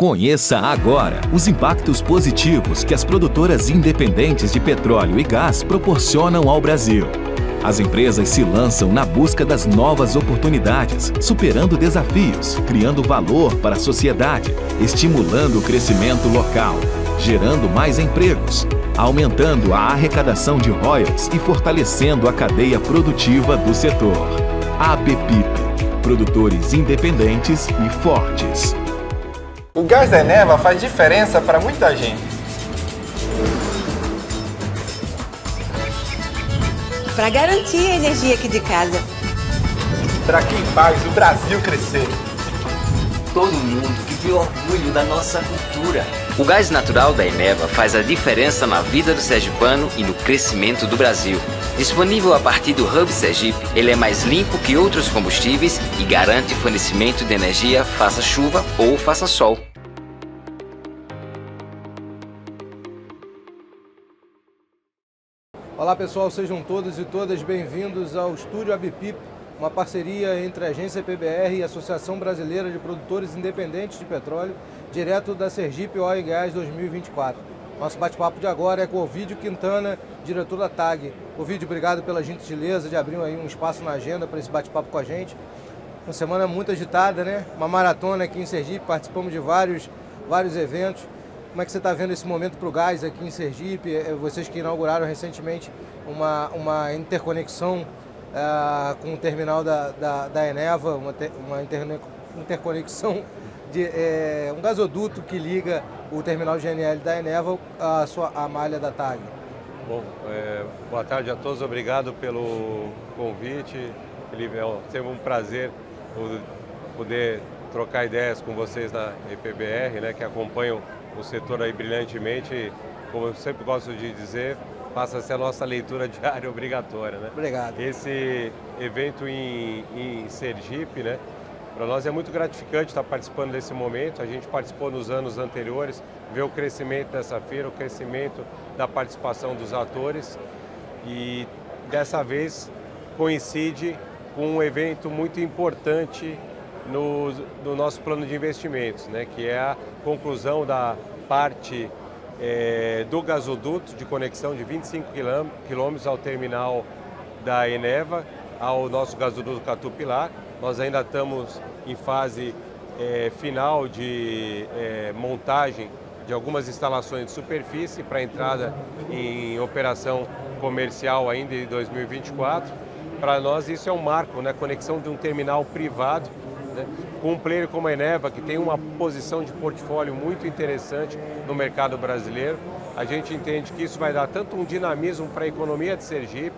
Conheça agora os impactos positivos que as produtoras independentes de petróleo e gás proporcionam ao Brasil. As empresas se lançam na busca das novas oportunidades, superando desafios, criando valor para a sociedade, estimulando o crescimento local, gerando mais empregos, aumentando a arrecadação de royalties e fortalecendo a cadeia produtiva do setor. ABPIP, produtores independentes e fortes. O gás da Eneva faz diferença para muita gente. Para garantir a energia aqui de casa. Para quem faz o Brasil crescer. Todo mundo que tem orgulho da nossa cultura. O gás natural da Eneva faz a diferença na vida do sergipano e no crescimento do Brasil. Disponível a partir do Hub Sergipe, ele é mais limpo que outros combustíveis e garante fornecimento de energia faça chuva ou faça sol. Olá pessoal, sejam todos e todas bem-vindos ao Estúdio ABPIP, uma parceria entre a Agência PBR e a Associação Brasileira de Produtores Independentes de Petróleo, direto da Sergipe Oil & Gas 2024. Nosso bate-papo de agora é com o Ovidio Quintana, diretor da TAG. Ovidio, obrigado pela gentileza de abrir aí um espaço na agenda para esse bate-papo com a gente. Uma semana muito agitada, né? Uma maratona aqui em Sergipe, participamos de vários eventos. Como é que você está vendo esse momento para o gás aqui em Sergipe? Vocês que inauguraram recentemente uma interconexão com o terminal da Eneva, uma interconexão de um gasoduto que liga o terminal GNL da Eneva à malha da TAG. Bom, boa tarde a todos, obrigado pelo convite. Felipe, é sempre um prazer poder trocar ideias com vocês na EPBR, né, que acompanham o setor aí brilhantemente. Como eu sempre gosto de dizer, passa a ser a nossa leitura diária obrigatória, né? Obrigado. Esse evento em Sergipe, né, para nós é muito gratificante estar participando desse momento. A gente participou nos anos anteriores, ver o crescimento dessa feira, o crescimento da participação dos atores, e dessa vez coincide com um evento muito importante no nosso plano de investimentos, né, que é a conclusão da parte do gasoduto de conexão de 25 quilômetros ao terminal da Eneva, ao nosso gasoduto Catupilar. Nós ainda estamos em fase final de montagem de algumas instalações de superfície para entrada em operação comercial ainda em 2024. Para nós isso é um marco, né? Conexão de um terminal privado, né, com um player como a Eneva, que tem uma posição de portfólio muito interessante no mercado brasileiro. A gente entende que isso vai dar tanto um dinamismo para a economia de Sergipe,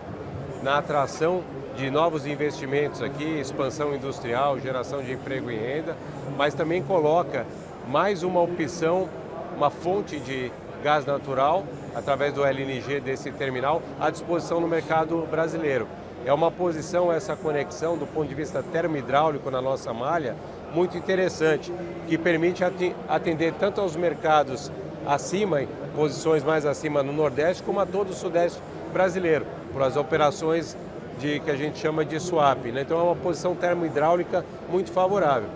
na atração de novos investimentos aqui, expansão industrial, geração de emprego e renda, mas também coloca mais uma opção, uma fonte de gás natural, através do LNG desse terminal, à disposição no mercado brasileiro. É uma posição, essa conexão, do ponto de vista termohidráulico na nossa malha, muito interessante, que permite atender tanto aos mercados acima, em posições mais acima no Nordeste, como a todo o Sudeste brasileiro, por as operações que a gente chama de swap, né? Então é uma posição termohidráulica muito favorável.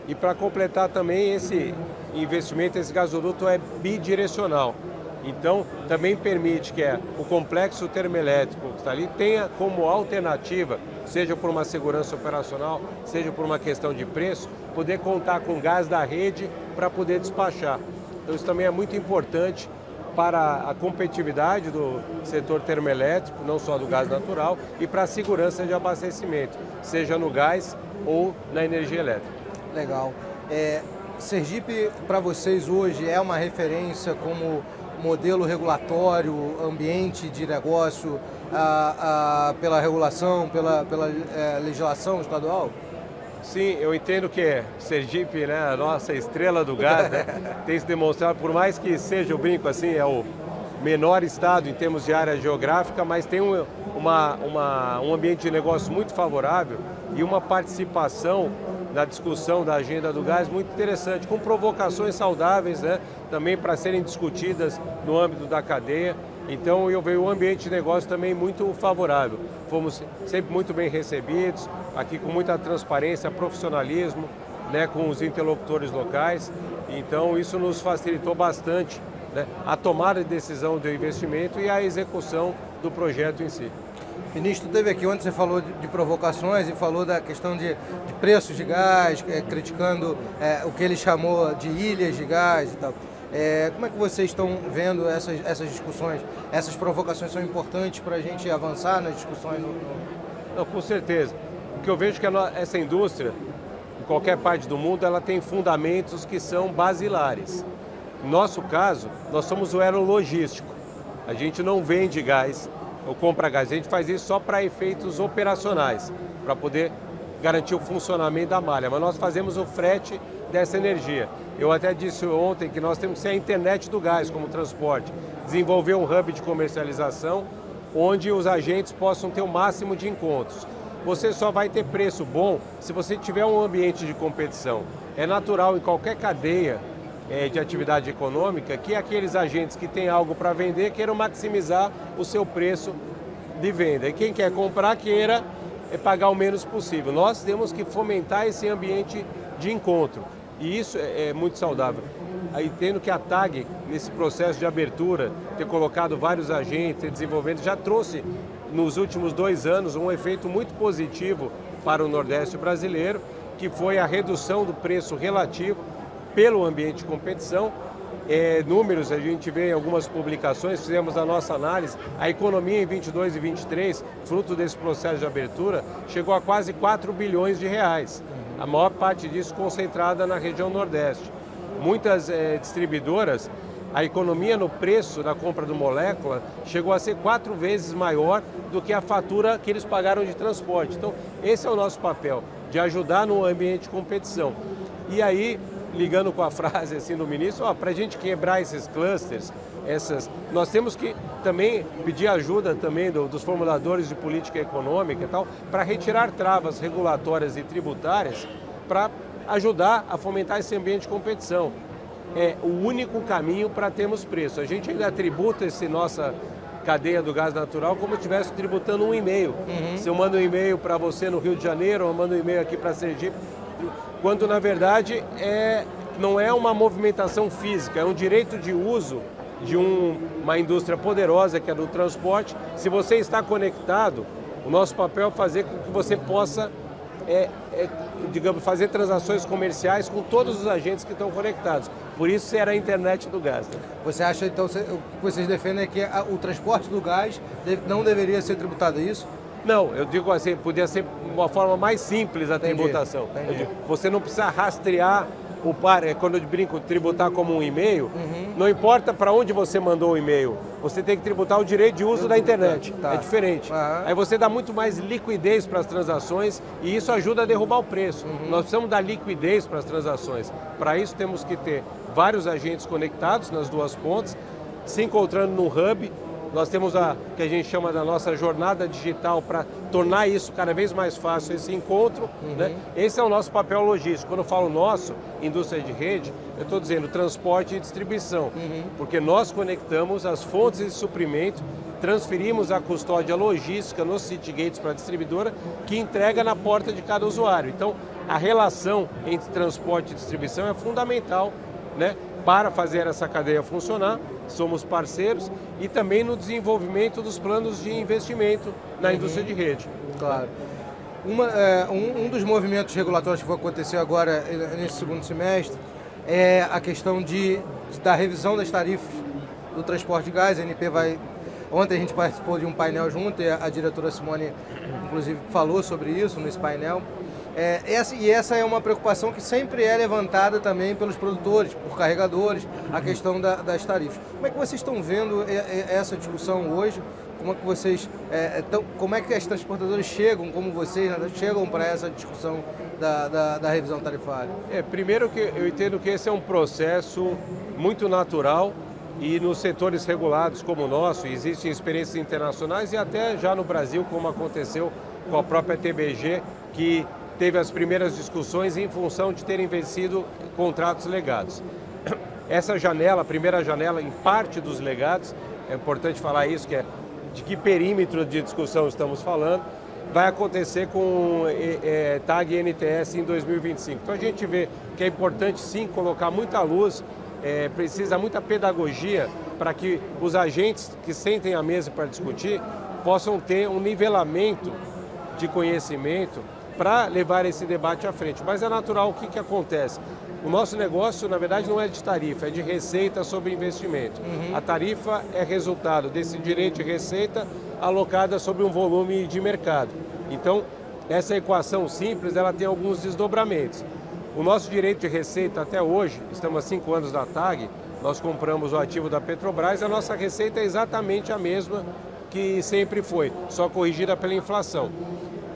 E para completar também, esse investimento, esse gasoduto é bidirecional. Então, também permite que o complexo termoelétrico que está ali tenha como alternativa, seja por uma segurança operacional, seja por uma questão de preço, poder contar com gás da rede para poder despachar. Então, isso também é muito importante para a competitividade do setor termoelétrico, não só do gás natural, e para a segurança de abastecimento, seja no gás ou na energia elétrica. Legal. Sergipe, para vocês hoje, é uma referência como modelo regulatório, ambiente de negócio, pela regulação, pela legislação estadual? Sim, eu entendo que Sergipe, né, a nossa estrela do gás, né, tem se demonstrado, por mais que seja, eu brinco assim, é o menor estado em termos de área geográfica, mas tem um ambiente de negócio muito favorável e uma participação na discussão da agenda do gás muito interessante, com provocações saudáveis, né, também para serem discutidas no âmbito da cadeia. Então eu vejo o ambiente de negócio também muito favorável. Fomos sempre muito bem recebidos, aqui com muita transparência, profissionalismo, né, com os interlocutores locais. Então isso nos facilitou bastante, né, a tomada de decisão do investimento e a execução do projeto em si. Ministro, teve aqui ontem, você falou de provocações e falou da questão de preços de gás, criticando o que ele chamou de ilhas de gás e tal. Como é que vocês estão vendo essas discussões? Essas provocações são importantes para a gente avançar nas discussões? Não, com certeza. O que eu vejo é que essa indústria, em qualquer parte do mundo, ela tem fundamentos que são basilares. No nosso caso, nós somos o elo logístico. A gente não vende gás ou compra gás, a gente faz isso só para efeitos operacionais, para poder garantir o funcionamento da malha, mas nós fazemos o frete dessa energia. Eu até disse ontem que nós temos que ser a internet do gás como transporte, desenvolver um hub de comercialização onde os agentes possam ter o máximo de encontros. Você só vai ter preço bom se você tiver um ambiente de competição. É natural em qualquer cadeia de atividade econômica que aqueles agentes que têm algo para vender queiram maximizar o seu preço de venda. E quem quer comprar queira pagar o menos possível. Nós temos que fomentar esse ambiente de encontro e isso é muito saudável. Aí tendo que a TAG, nesse processo de abertura, ter colocado vários agentes, ter desenvolvendo, já trouxe nos últimos 2 anos um efeito muito positivo para o Nordeste brasileiro, que foi a redução do preço relativo pelo ambiente de competição. Números, a gente vê em algumas publicações, fizemos a nossa análise, a economia em 22 e 23, fruto desse processo de abertura, chegou a quase 4 bilhões de reais. A maior parte disso concentrada na região Nordeste. Muitas distribuidoras, a economia no preço da compra do molécula chegou a ser 4 vezes maior do que a fatura que eles pagaram de transporte. Então, esse é o nosso papel, de ajudar no ambiente de competição. E aí, ligando com a frase assim do ministro, para a gente quebrar esses clusters, nós temos que também pedir ajuda também dos formuladores de política econômica e tal, para retirar travas regulatórias e tributárias para ajudar a fomentar esse ambiente de competição. É o único caminho para termos preço. A gente ainda tributa essa nossa cadeia do gás natural como se estivesse tributando um e-mail. Se eu mando um e-mail para você no Rio de Janeiro, ou eu mando um e-mail aqui para Sergipe, quando na verdade não é uma movimentação física, é um direito de uso de uma indústria poderosa que é do transporte. Se você está conectado, o nosso papel é fazer com que você possa digamos, fazer transações comerciais com todos os agentes que estão conectados. Por isso será a internet do gás. Né? Você acha, então, o que vocês defendem é que o transporte do gás não deveria ser tributado, é isso? Não, eu digo assim, podia ser uma forma mais simples a tributação. Você não precisa rastrear o par, quando eu brinco, tributar como um e-mail, não importa para onde você mandou o e-mail, você tem que tributar o direito de uso da internet. É diferente. Aí você dá muito mais liquidez para as transações e isso ajuda a derrubar o preço. Nós precisamos dar liquidez para as transações. Para isso temos que ter vários agentes conectados nas duas pontas, se encontrando no hub. Nós temos que a gente chama da nossa jornada digital para tornar isso cada vez mais fácil, esse encontro. Né? Esse é o nosso papel logístico. Quando eu falo nosso, indústria de rede, eu estou dizendo transporte e distribuição, porque nós conectamos as fontes de suprimento, transferimos a custódia logística nos city gates para a distribuidora, que entrega na porta de cada usuário. Então, a relação entre transporte e distribuição é fundamental, né, para fazer essa cadeia funcionar. Somos parceiros e também no desenvolvimento dos planos de investimento na indústria de rede. Claro. Um dos movimentos regulatórios que vai acontecer agora nesse segundo semestre é a questão da revisão das tarifas do transporte de gás. A ANP ontem a gente participou de um painel junto e a diretora Simone, inclusive, falou sobre isso nesse painel. Essa é uma preocupação que sempre é levantada também pelos produtores, por carregadores, a questão das tarifas. Como é que vocês estão vendo essa discussão hoje? Como é que as transportadoras chegam, como vocês, chegam para essa discussão da revisão tarifária? Primeiro que eu entendo que esse é um processo muito natural e nos setores regulados como o nosso, existem experiências internacionais e até já no Brasil, como aconteceu com a própria TBG, que teve as primeiras discussões em função de terem vencido contratos legados. Essa janela, a primeira janela, em parte dos legados, é importante falar isso, que é de que perímetro de discussão estamos falando, vai acontecer com TAG e NTS em 2025. Então a gente vê que é importante sim colocar muita luz, precisa muita pedagogia para que os agentes que sentem à mesa para discutir possam ter um nivelamento de conhecimento para levar esse debate à frente. Mas é natural o que acontece. O nosso negócio, na verdade, não é de tarifa, é de receita sobre investimento. A tarifa é resultado desse direito de receita alocada sobre um volume de mercado. Então, essa equação simples, ela tem alguns desdobramentos. O nosso direito de receita até hoje, estamos há 5 anos da TAG, nós compramos o ativo da Petrobras, a nossa receita é exatamente a mesma que sempre foi, só corrigida pela inflação.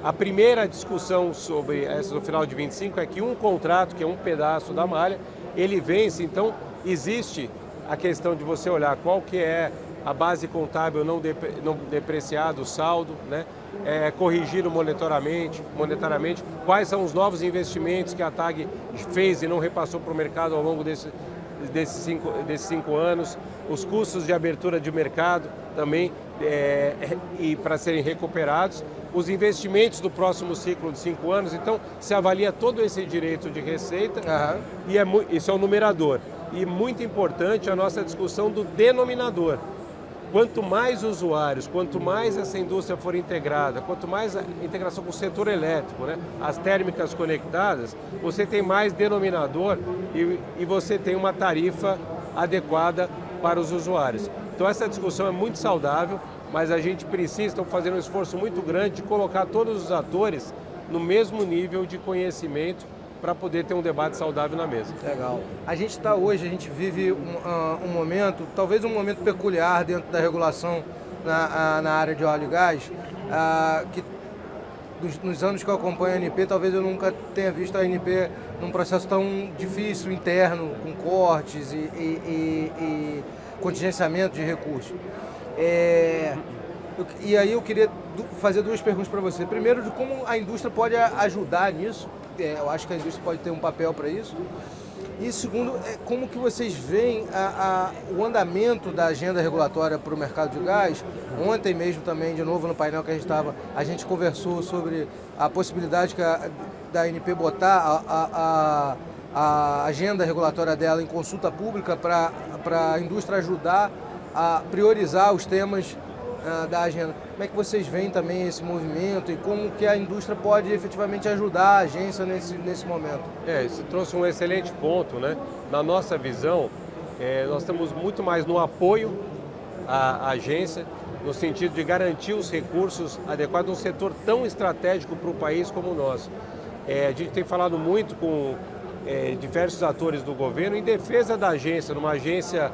A primeira discussão sobre essa no final de 25 é que um contrato, que é um pedaço da malha, ele vence, então existe a questão de você olhar qual que é a base contábil não depreciada, o saldo, né? Corrigido monetariamente, quais são os novos investimentos que a TAG fez e não repassou para o mercado ao longo desses 5 anos, os custos de abertura de mercado também, e para serem recuperados, os investimentos do próximo ciclo de 5 anos. Então, se avalia todo esse direito de receita e isso é o numerador. E muito importante a nossa discussão do denominador. Quanto mais usuários, quanto mais essa indústria for integrada, quanto mais a integração com o setor elétrico, né, as térmicas conectadas, você tem mais denominador e você tem uma tarifa adequada para os usuários. Então essa discussão é muito saudável, mas a gente precisa, estamos fazendo um esforço muito grande de colocar todos os atores no mesmo nível de conhecimento para poder ter um debate saudável na mesa. Legal. A gente está hoje, a gente vive um momento, talvez um momento peculiar dentro da regulação na área de óleo e gás, que nos anos que eu acompanho a ANP, talvez eu nunca tenha visto a ANP num processo tão difícil, interno, com cortes e contingenciamento de recursos. E aí eu queria fazer 2 perguntas para você. Primeiro, de como a indústria pode ajudar nisso. Eu acho que a indústria pode ter um papel para isso. E segundo, como que vocês veem o andamento da agenda regulatória para o mercado de gás? Ontem mesmo também, de novo, no painel que a gente conversou sobre a possibilidade da ANP botar a agenda regulatória dela em consulta pública para a indústria ajudar a priorizar os temas da agenda. Como é que vocês veem também esse movimento e como que a indústria pode efetivamente ajudar a agência nesse momento? Você trouxe um excelente ponto, né? Na nossa visão, nós estamos muito mais no apoio à agência, no sentido de garantir os recursos adequados num setor tão estratégico para o país como o nosso. A gente tem falado muito com diversos atores do governo em defesa da agência, numa agência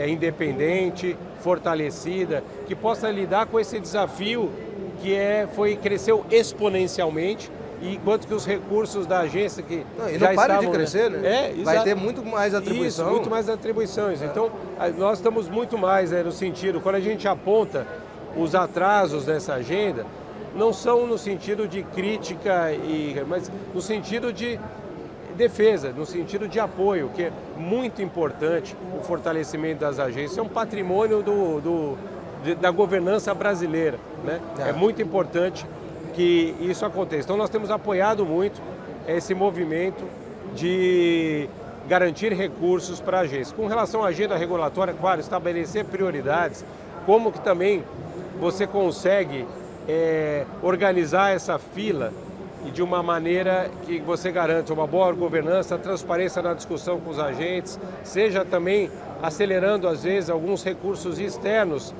independente, fortalecida, que possa lidar com esse desafio que cresceu exponencialmente, e enquanto que os recursos da agência que já para de crescer, né? Vai ter muito mais atribuição. Isso, muito mais atribuições. Então, nós estamos muito mais no sentido, quando a gente aponta os atrasos dessa agenda, não são no sentido de crítica, mas no sentido de defesa, no sentido de apoio, que é muito importante o fortalecimento das agências. É um patrimônio da governança brasileira, né? É muito importante que isso aconteça. Então nós temos apoiado muito esse movimento de garantir recursos para a agência. Com relação à agenda regulatória, claro, estabelecer prioridades, como que também você consegue organizar essa fila e de uma maneira que você garante uma boa governança, transparência na discussão com os agentes, seja também acelerando, às vezes, alguns recursos externos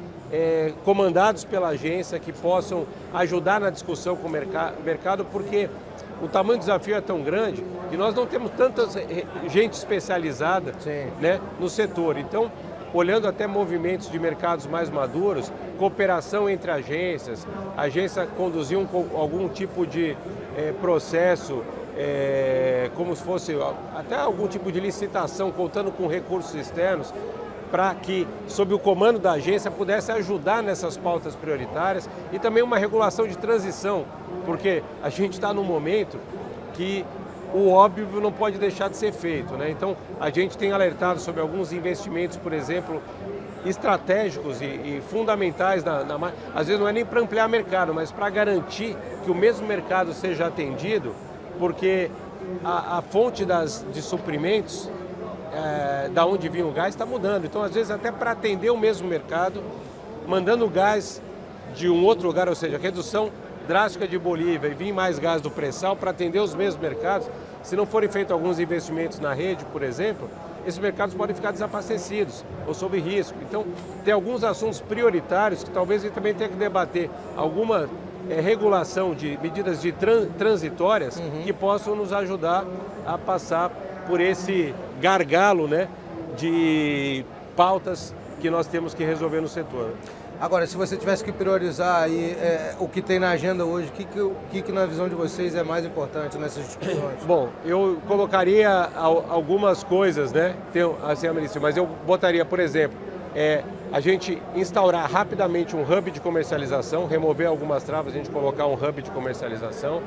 comandados pela agência que possam ajudar na discussão com o mercado, porque o tamanho do desafio é tão grande e nós não temos tanta gente especializada, né, no setor. Então, olhando até movimentos de mercados mais maduros, cooperação entre agências, a agência conduzir algum tipo de processo, como se fosse até algum tipo de licitação, contando com recursos externos, para que, sob o comando da agência, pudesse ajudar nessas pautas prioritárias, e também uma regulação de transição, porque a gente está num momento que o óbvio não pode deixar de ser feito, né? Então, a gente tem alertado sobre alguns investimentos, por exemplo, estratégicos e fundamentais, às vezes não é nem para ampliar mercado, mas para garantir que o mesmo mercado seja atendido, porque a fonte de suprimentos, da onde vinha o gás, está mudando. Então, às vezes, até para atender o mesmo mercado, mandando gás de um outro lugar, ou seja, redução drástica de Bolívia e vir mais gás do pré-sal para atender os mesmos mercados, se não forem feitos alguns investimentos na rede, por exemplo, esses mercados podem ficar desabastecidos ou sob risco. Então, tem alguns assuntos prioritários que talvez a gente também tenha que debater alguma regulação de medidas transitórias que possam nos ajudar a passar por esse gargalo, né, de pautas que nós temos que resolver no setor. Agora, se você tivesse que priorizar aí, o que tem na agenda hoje, o que na visão de vocês é mais importante nessas discussões? Bom, eu colocaria algumas coisas, né? Assim, mas eu botaria, por exemplo, a gente instaurar rapidamente um hub de comercialização, remover algumas travas, a gente colocar um hub de comercialização.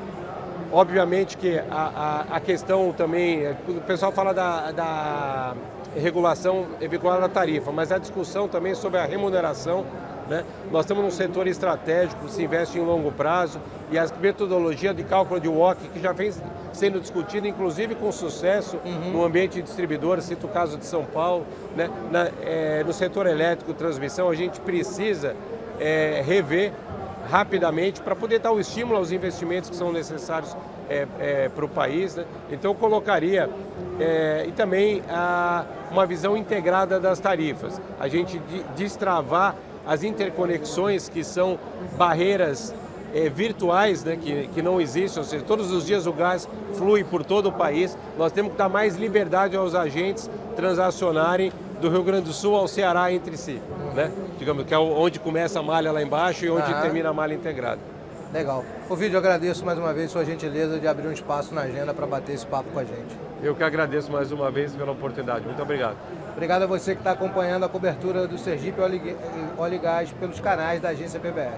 Obviamente que a questão também, o pessoal fala da regulação vinculada à tarifa, mas a discussão também sobre a remuneração, né? Nós estamos num setor estratégico, se investe em longo prazo, e a metodologia de cálculo de WACC, que já vem sendo discutida, inclusive com sucesso no ambiente de distribuidor, cito o caso de São Paulo, né? No setor elétrico, transmissão, a gente precisa rever rapidamente para poder dar o estímulo aos investimentos que são necessários para o país, né? Então eu colocaria e também uma visão integrada das tarifas, a gente destravar as interconexões que são barreiras virtuais, né, que não existem, ou seja, todos os dias o gás flui por todo o país, nós temos que dar mais liberdade aos agentes transacionarem do Rio Grande do Sul ao Ceará entre si, né? Digamos que é onde começa a malha lá embaixo e onde termina a malha integrada. Legal. Ovidio, eu agradeço mais uma vez sua gentileza de abrir um espaço na agenda para bater esse papo com a gente. Eu que agradeço mais uma vez pela oportunidade. Muito obrigado. Obrigado a você que está acompanhando a cobertura do Sergipe Óleo e Gás pelos canais da Agência PBR.